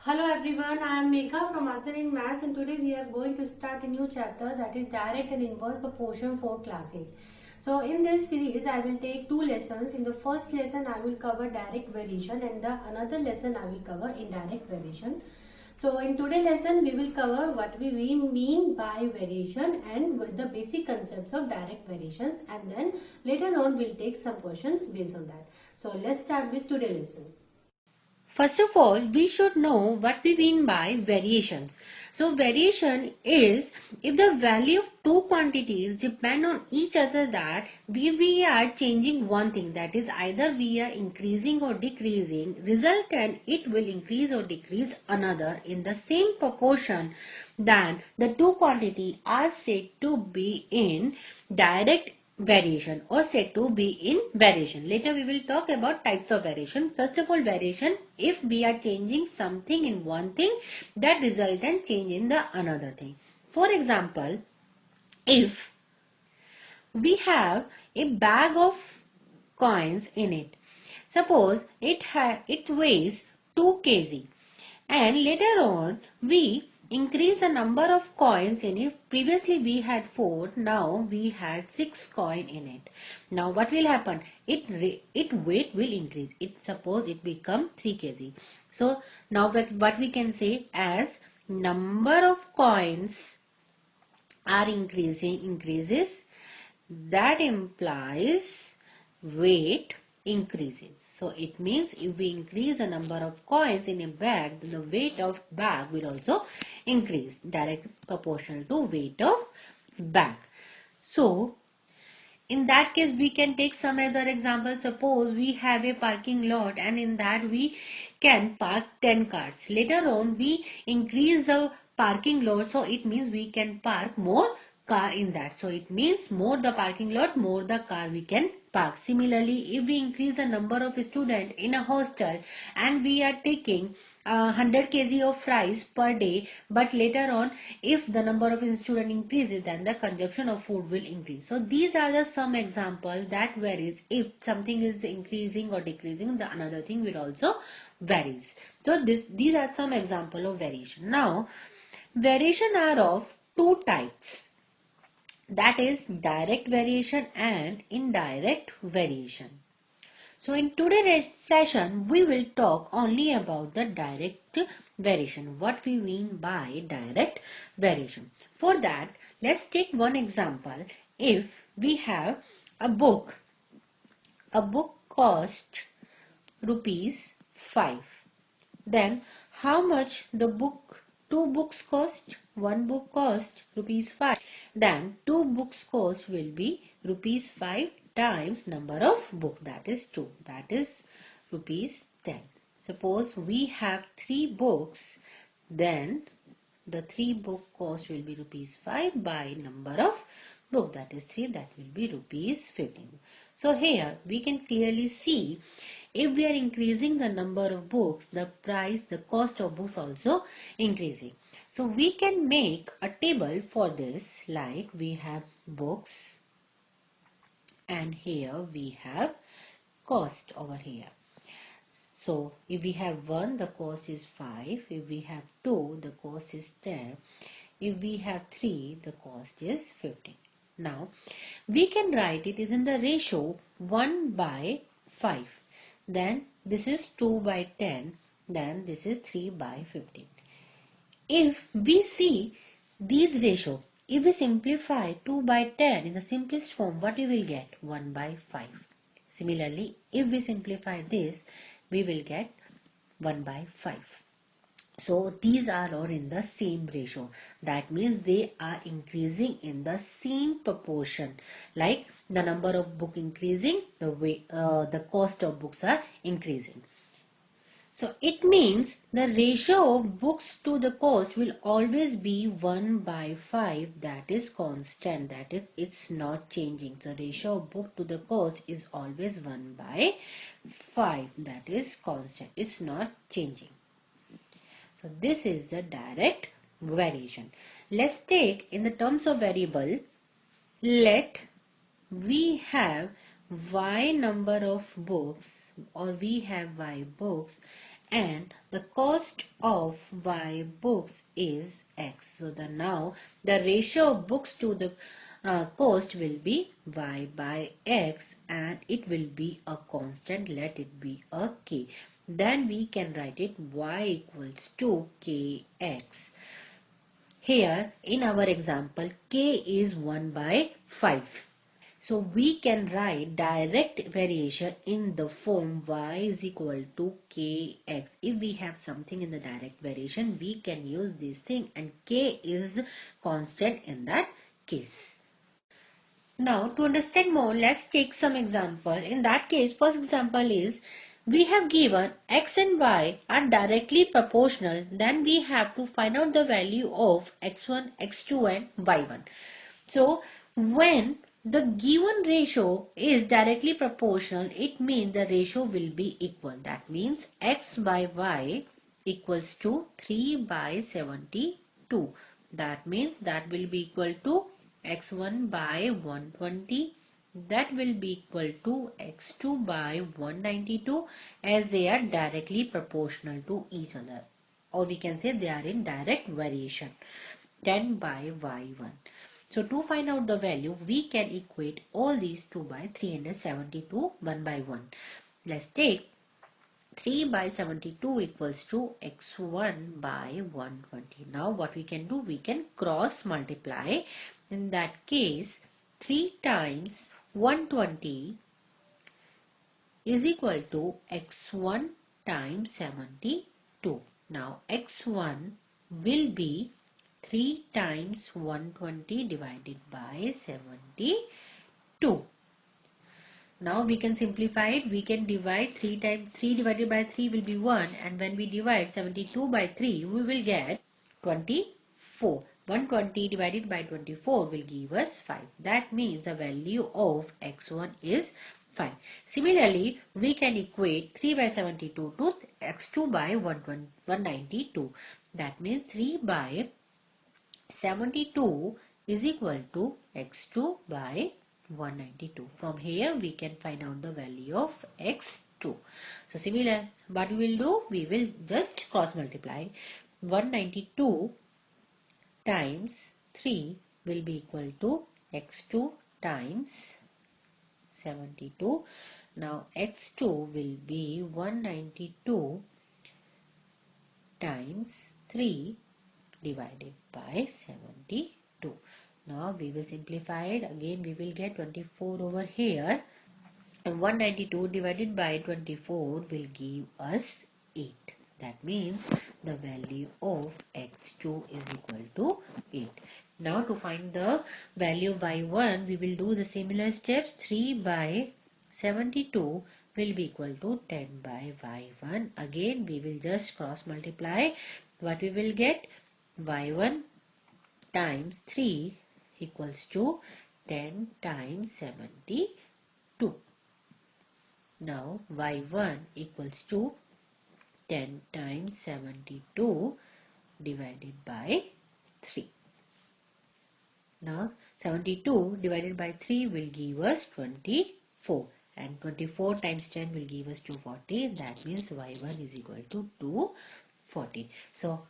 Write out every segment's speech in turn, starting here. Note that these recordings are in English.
Hello everyone, I am Megha from Mastering Maths, and today we are going to start a new chapter, that is direct and inverse proportion for class 8. So in this series I will take two lessons. In the first lesson I will cover direct variation and the another lesson I will cover indirect variation. So in today's lesson we will cover what we mean by variation and with the basic concepts of direct variations, and then later on we'll take some questions based on that. So let's start with today's lesson. First of all, we should know what we mean by variations. So variation is if the value of two quantities depend on each other, that we are changing one thing, that is either we are increasing or decreasing, resultant it will increase or decrease another in the same proportion, then the two quantities are said to be in direct variation or said to be in variation. Later we will talk about types of variation. First of all, variation, if we are changing something in one thing, that resultant change in the another thing. For example, if we have a bag of coins in it, suppose it weighs 2 kg, and later on we increase the number of coins in it. Previously we had 4, now we had 6 coin in it. Now what will happen? It weight will increase. Suppose it become 3 kg. So now what we can say, as number of coins are increases, that implies weight increases. So it means if we increase the number of coins in a bag, then the weight of bag will also increase, direct proportional to weight of bag. So in that case we can take some other example. Suppose we have a parking lot and in that we can park 10 cars. Later on we increase the parking lot, so it means we can park more car in that. So it means more the parking lot, more the car we can park. Similarly, if we increase the number of students in a hostel and we are taking 100 kg of rice per day, but later on if the number of students increases, then the consumption of food will increase. So these are the some example that varies. If something is increasing or decreasing, the another thing will also varies. So these are some example of variation. Now variation are of two types, that is direct variation and indirect variation. So in today's session, we will talk only about the direct variation. What we mean by direct variation. For that, let's take one example. If we have a book cost rupees 5. Then how much the book, two books cost? One book cost rupees 5. Then two books cost will be rupees 5 times number of book, that is 2, that is rupees 10. Suppose we have 3 books, then the 3 book cost will be rupees 5 by number of book, that is 3, that will be rupees 15. So here we can clearly see, if we are increasing the number of books, the price, the cost of books also increasing. So we can make a table for this, like we have books and here we have cost over here. So if we have 1, the cost is 5. If we have 2, the cost is 10. If we have 3, the cost is 15. Now we can write it is in the ratio 1 by 5. Then this is 2 by 10. Then this is 3 by 15. If we see these ratio, if we simplify 2 by 10 in the simplest form, what we will get? 1 by 5. Similarly, if we simplify this, we will get 1 by 5. So these are all in the same ratio. That means they are increasing in the same proportion. Like the number of book increasing, the cost of books are increasing. So it means the ratio of books to the cost will always be 1 by 5, that is constant, that is it's not changing. The ratio of book to the cost is always 1 by 5, that is constant, it's not changing. So this is the direct variation. Let's take in the terms of variable, let we have y number of books, or we have y books, and the cost of Y books is X. So now the ratio of books to the cost will be Y by X, and it will be a constant. Let it be a K. Then we can write it Y equals to KX. Here in our example, K is 1 by 5. So we can write direct variation in the form Y is equal to Kx. If we have something in the direct variation, we can use this thing, and K is constant in that case. Now to understand more, let's take some example. In that case, first example is, we have given X and Y are directly proportional. Then we have to find out the value of X1, X2 and Y1. So when the given ratio is directly proportional, it means the ratio will be equal. That means X by Y equals to 3 by 72. That means that will be equal to X1 by 120. That will be equal to X2 by 192, as they are directly proportional to each other. Or we can say they are in direct variation. 10 by Y1. So to find out the value, we can equate all these 2 by 372 1 by 1. Let's take 3 by 72 equals to X1 by 120. Now what we can do, we can cross multiply. In that case, 3 times 120 is equal to X1 times 72. Now X1 will be 3 times 120 divided by 72. Now we can simplify it. We can divide 3 times 3 divided by 3 will be 1, and when we divide 72 by 3, we will get 24. 120 divided by 24 will give us 5. That means the value of X1 is 5. Similarly, we can equate 3 by 72 to X2 by 192. That means 3 by 72 is equal to X2 by 192. From here we can find out the value of X2. So similar, what we will do, we will just cross multiply. 192 times 3 will be equal to X2 times 72. Now X2 will be 192 times 3 divided by 72. Now we will simplify it. Again we will get 24 over here, and 192 divided by 24 will give us 8. That means the value of X2 is equal to 8. Now to find the value of Y1, we will do the similar steps. 3 by 72 will be equal to 10 by Y1. Again we will just cross multiply. What we will get? Y1 times 3 equals to 10 times 72. Now Y1 equals to 10 times 72 divided by 3. Now 72 divided by 3 will give us 24, and 24 times 10 will give us 240. That means Y1 is equal to 240. So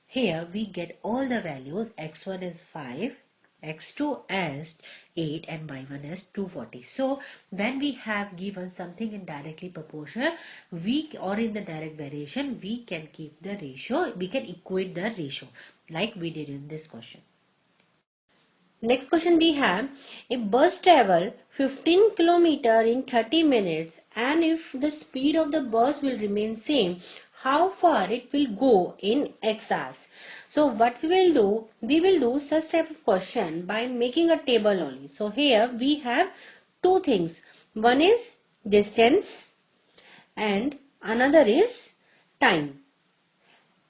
here we get all the values. X1 is 5, X2 as 8, and Y1 as 240. So when we have given something in directly proportional, or in the direct variation, we can keep the ratio, we can equate the ratio like we did in this question. Next question we have, if bus travel 15 km in 30 minutes and if the speed of the bus will remain same, how far it will go in X hours? So what we will do such type of question by making a table only. So here we have two things. One is distance and another is time.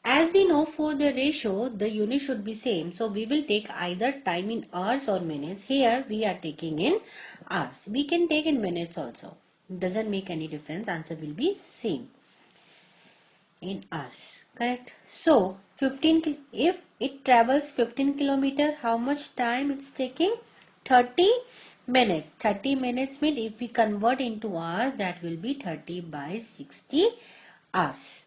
As we know, for the ratio, the unit should be same. So we will take either time in hours or minutes. Here we are taking in hours. We can take in minutes also. It doesn't make any difference. Answer will be same in hours. Correct. So 15, if it travels 15 km, how much time it's taking? 30 minutes. 30 minutes means if we convert into hours, that will be 30 by 60 hours.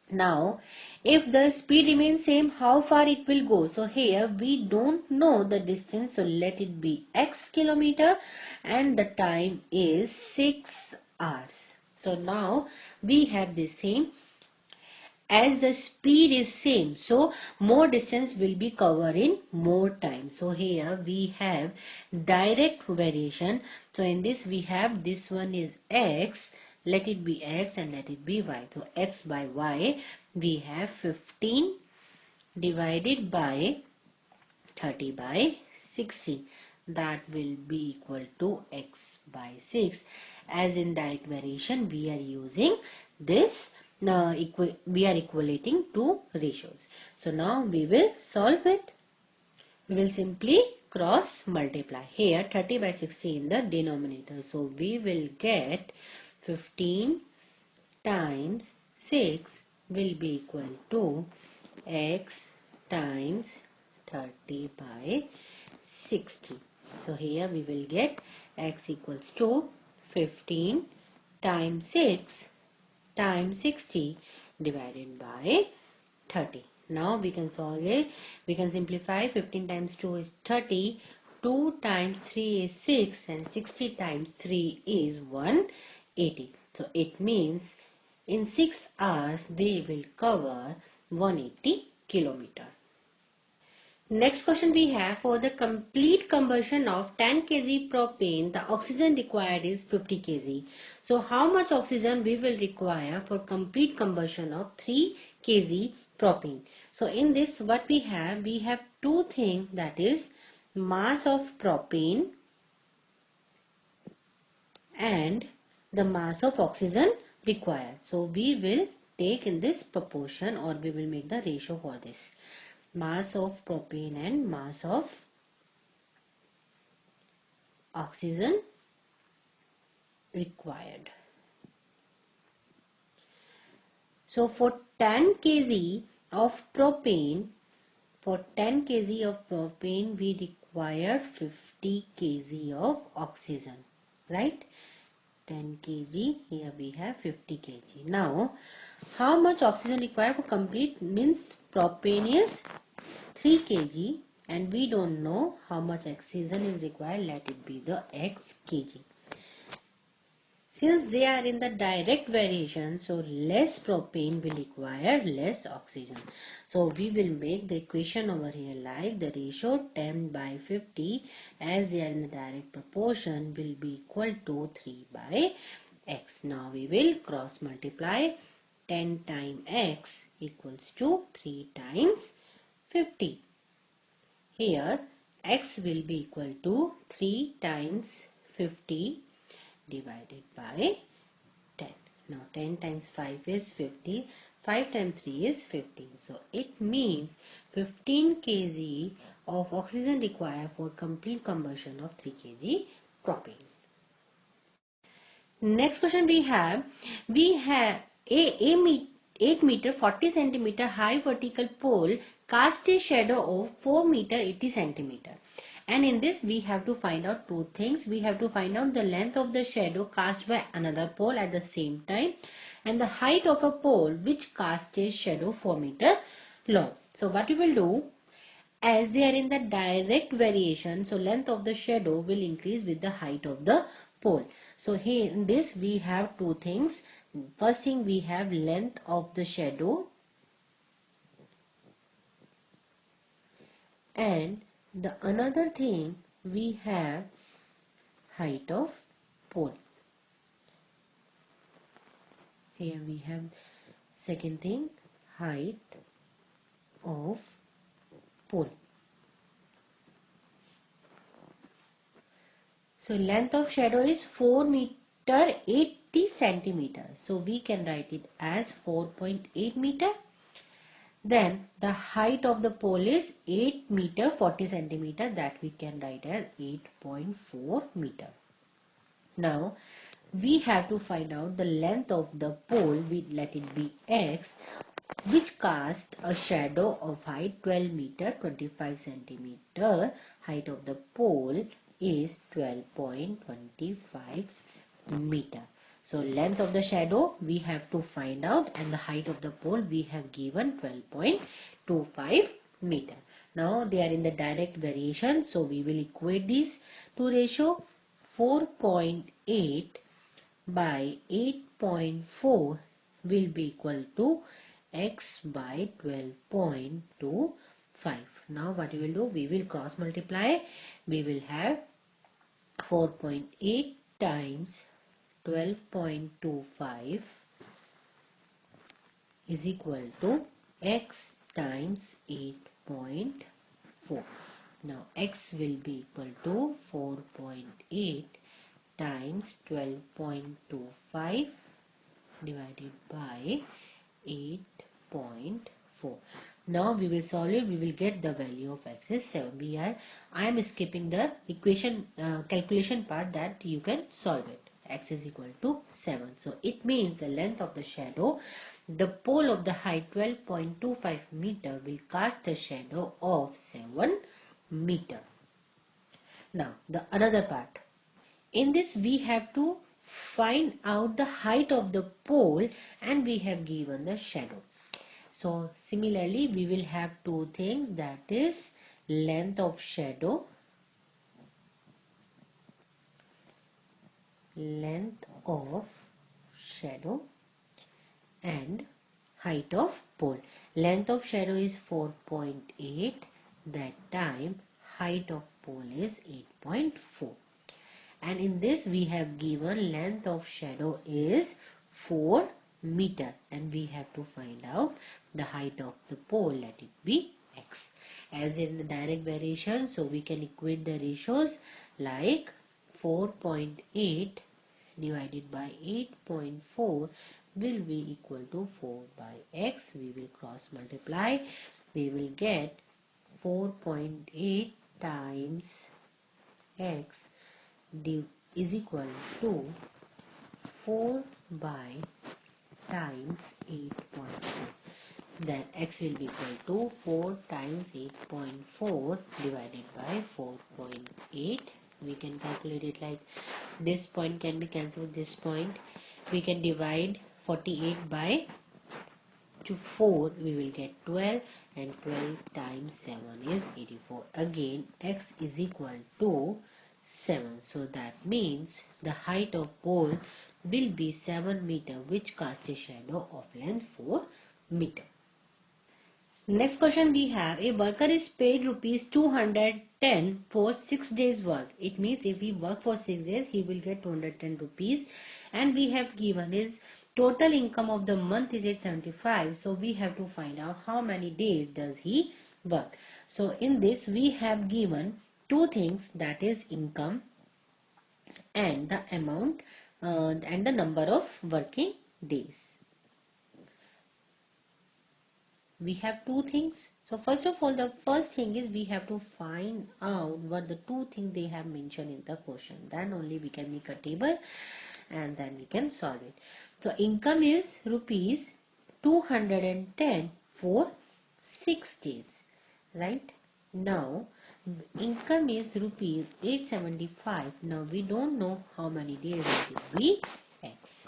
Now, if the speed remains same, how far it will go? So here we don't know the distance, so let it be x kilometer, and the time is 6 hours. So now we have the same, as the speed is same, so more distance will be covered in more time. So here we have direct variation. So in this we have, this one is x, let it be x and let it be y. So x by y, we have 15 divided by 30 by 60, that will be equal to x by 6. As in direct variation we are using this, we are equating two ratios. So now we will solve it. We will simply cross multiply. Here 30 by 60 in the denominator, so we will get 15 times 6 will be equal to x times 30 by 60. So here we will get x equals to 15 times 6 times 60 divided by 30. Now we can solve it. We can simplify. 15 times 2 is 30. 2 times 3 is 6 and 60 times 3 is 180. So it means in 6 hours they will cover 180 kilometer. Next question we have, for the complete combustion of 10 kg propane, the oxygen required is 50 kg. So how much oxygen we will require for complete combustion of 3 kg propane? So in this what we have two things, that is mass of propane and the mass of oxygen required. So we will take in this proportion, or we will make the ratio for this. Mass of propane and mass of oxygen required. So for 10 kg of propane, we require 50 kg of oxygen, right? 10 kg, here we have 50 kg. Now, how much oxygen required for complete, means propane is 3 kg and we don't know how much oxygen is required, let it be the x kg. Since they are in the direct variation, so less propane will require less oxygen. So we will make the equation over here like the ratio 10 by 50, as they are in the direct proportion, will be equal to 3 by x. Now we will cross multiply. 10 times x equals to 3 times 50. Here x will be equal to 3 times 50 divided by 10. Now 10 times 5 is 50. 5 times 3 is 15. So it means 15 kg of oxygen required for complete combustion of 3 kg propane. Next question we have a 8 meter 40 centimeter high vertical pole cast a shadow of 4 meter 80 centimeter. And in this we have to find out two things. We have to find out the length of the shadow cast by another pole at the same time, and the height of a pole which casts a shadow 4 meter long. So what we will do, as they are in the direct variation, so length of the shadow will increase with the height of the pole. So here in this we have two things. First thing, we have length of the shadow, and the another thing we have height of pole. Here we have second thing, height of pole. So length of shadow is 4 meter 80 centimeter. So we can write it as 4.8 meter. Then the height of the pole is 8 meter 40 centimeter, that we can write as 8.4 meter. Now we have to find out the length of the pole, let it be x, which casts a shadow of height 12 meter 25 centimeter. Height of the pole is 12.25 meter. So length of the shadow we have to find out, and the height of the pole we have given 12.25 meter. Now they are in the direct variation, so we will equate these two ratio. 4.8 by 8.4 will be equal to x by 12.25. Now what we will do, we will cross multiply. We will have 4.8 times 12.25 is equal to x times 8.4. Now x will be equal to 4.8 times 12.25 divided by 8.4. Now we will solve it. We will get the value of x is 7. I am skipping the equation calculation part, that you can solve it. X is equal to 7. So it means the length of the shadow, the pole of the height 12.25 meter will cast a shadow of 7 meter. Now the another part. In this we have to find out the height of the pole, and we have given the shadow. So similarly we will have two things, that is length of shadow, and height of pole. Length of shadow is 4.8, that time height of pole is 8.4. And in this we have given length of shadow is 4 meter, and we have to find out the height of the pole, let it be x. As in the direct variation, so we can equate the ratios like 4.8 divided by 8.4 will be equal to 4 by x. We will cross multiply. We will get 4.8 times x is equal to 4 by times 8.4. Then x will be equal to 4 times 8.4 divided by 4.8. We can calculate it like this. Point can be cancelled with this point. We can divide 48 by 4. We will get 12, and 12 times 7 is 84. Again x is equal to 7. So that means the height of pole will be 7 meter, which casts a shadow of length 4 meter. Next question we have, a worker is paid rupees 210 for 6 days work. It means if he work for 6 days, he will get 210 rupees. And we have given his total income of the month is 875. So we have to find out how many days does he work. So in this we have given two things, that is income and the amount and the number of working days. We have two things. So first of all, the first thing is we have to find out what the two things they have mentioned in the question. Then only we can make a table and then we can solve it. So income is rupees 210 for 6 days, right? Now income is rupees 875. Now we don't know how many days it will be x.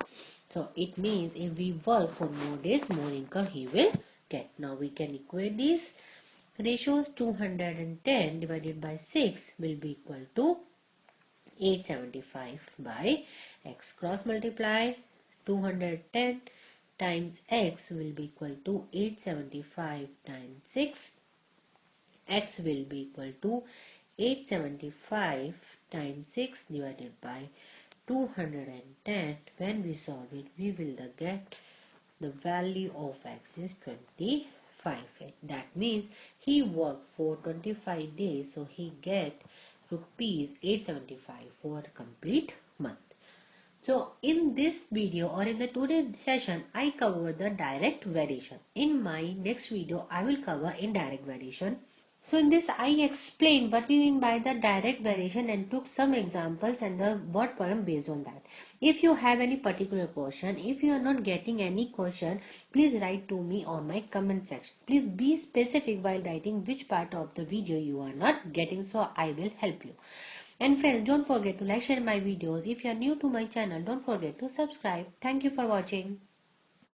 So it means if we work for more days, more income he will get. Now we can equate these ratios. 210 divided by 6 will be equal to 875 by x. Cross multiply. 210 times x will be equal to 875 times 6. X will be equal to 875 times 6 divided by 210. When we solve it, we will get the value of x is 25. That means he worked for 25 days, so he get rupees 875 for a complete month. So in this video or in the today's session, I cover the direct variation. In my next video, I will cover indirect variation. So in this I explained what we mean by the direct variation and took some examples and the word poem based on that. If you have any particular question, if you are not getting any question, please write to me on my comment section. Please be specific while writing which part of the video you are not getting, so I will help you. And friends, don't forget to like, share my videos. If you are new to my channel, don't forget to subscribe. Thank you for watching.